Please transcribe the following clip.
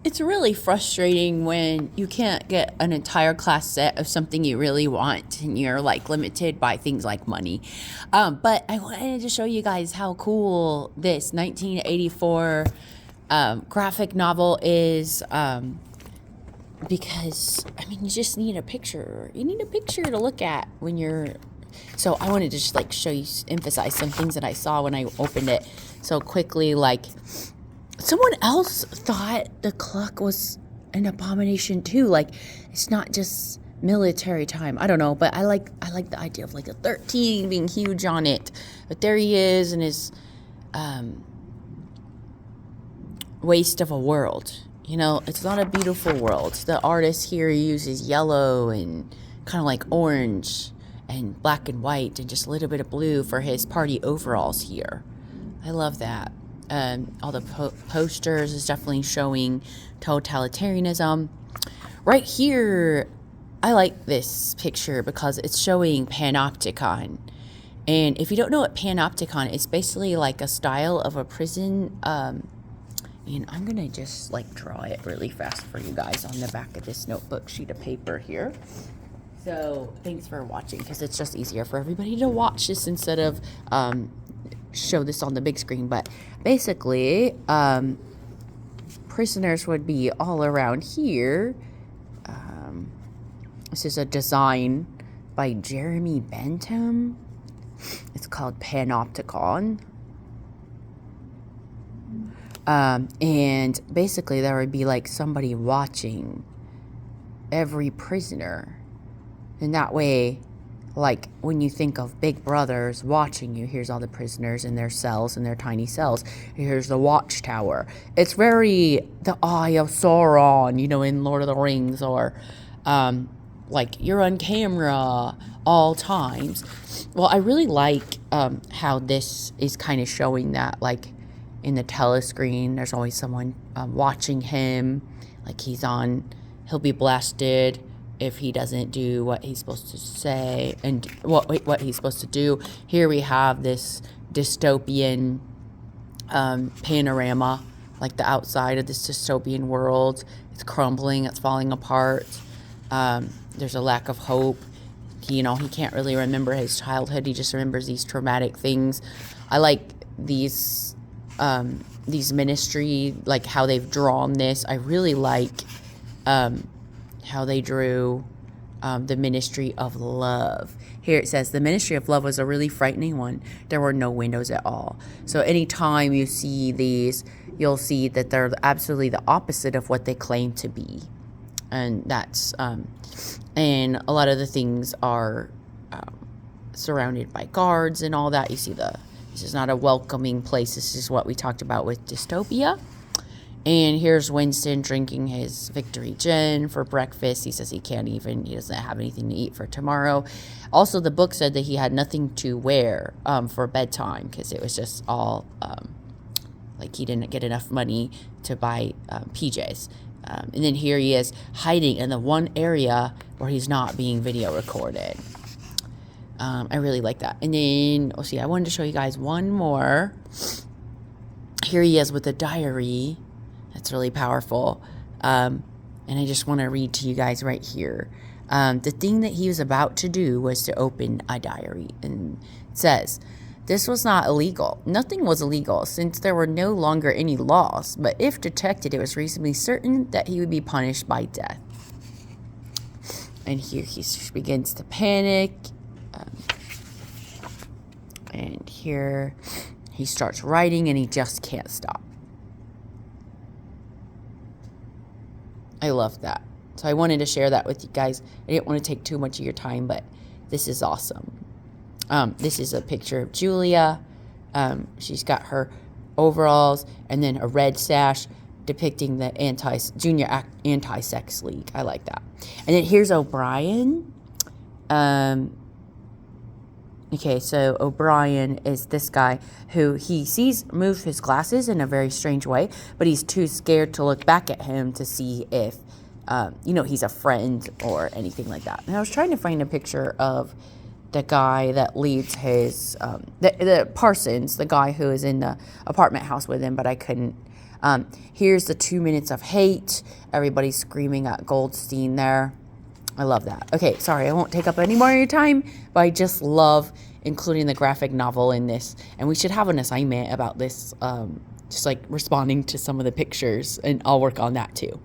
It's really frustrating when you can't get an entire class set of something you really want and you're like limited by things like money. But I wanted to show you guys how cool this 1984 graphic novel is, because I mean, you just need a picture. You need a picture to look at when you're. So I wanted to just like show you, emphasize some things that I saw when I opened it so quickly. Like, someone else thought the clock was an abomination too. Like, it's not just military time. I don't know, but I like the idea of like a 13 being huge on it. But there he is in his waste of a world. You know, it's not a beautiful world. The artist here uses yellow and kind of like orange and black and white and just a little bit of blue for his party overalls here. I love that. All the posters is definitely showing totalitarianism. Right here, I like this picture because it's showing panopticon. And if you don't know what panopticon, it's basically like a style of a prison. And I'm going to just like draw it really fast for you guys on the back of this notebook sheet of paper here. So thanks for watching, because it's just easier for everybody to watch this instead of show this on the big screen. But basically, prisoners would be all around here. This is a design by Jeremy Bentham. It's called Panopticon. And basically there would be like somebody watching every prisoner. And that way, like when you think of Big Brothers watching you, here's all the prisoners in their cells, in their tiny cells. Here's the watchtower. It's very the Eye of Sauron, you know, in Lord of the Rings, or like you're on camera all times. Well, I really like how this is kind of showing that, like in the telescreen, there's always someone watching him. Like he'll be blasted if he doesn't do what he's supposed to say and what he's supposed to do. Here we have this dystopian panorama, like the outside of this dystopian world. It's crumbling, it's falling apart. There's a lack of hope. He can't really remember his childhood. He just remembers these traumatic things. I like these ministry, like how they've drawn this. I really like how they drew the ministry of love. Here it says, the ministry of love was a really frightening one. There were no windows at all. So anytime you see these, you'll see that they're absolutely the opposite of what they claim to be. And that's, and a lot of the things are surrounded by guards and all that. You see this is not a welcoming place. This is what we talked about with dystopia. And here's Winston drinking his victory gin for breakfast. He says he doesn't have anything to eat for tomorrow. Also, the book said that he had nothing to wear for bedtime because it was just all, like he didn't get enough money to buy PJs. And then here he is hiding in the one area where he's not being video recorded. I really like that. And then, let's see, I wanted to show you guys one more. Here he is with a diary. That's really powerful. And I just want to read to you guys right here. The thing that he was about to do was to open a diary. And it says, this was not illegal. Nothing was illegal since there were no longer any laws. But if detected, it was reasonably certain that he would be punished by death. And here he begins to panic. And here he starts writing and he just can't stop. I love that. So I wanted to share that with you guys. I didn't want to take too much of your time, but this is awesome. This is a picture of Julia. She's got her overalls and then a red sash depicting the junior anti-sex league. I like that. And then here's O'Brien. Okay, so O'Brien is this guy who he sees move his glasses in a very strange way, but he's too scared to look back at him to see if, he's a friend or anything like that. And I was trying to find a picture of the guy that leads his, the Parsons, the guy who is in the apartment house with him, but I couldn't Here's the 2 minutes of hate. Everybody's screaming at Goldstein there. I love that. Okay, sorry, I won't take up any more of your time, but I just love including the graphic novel in this. And we should have an assignment about this, just like responding to some of the pictures, and I'll work on that too.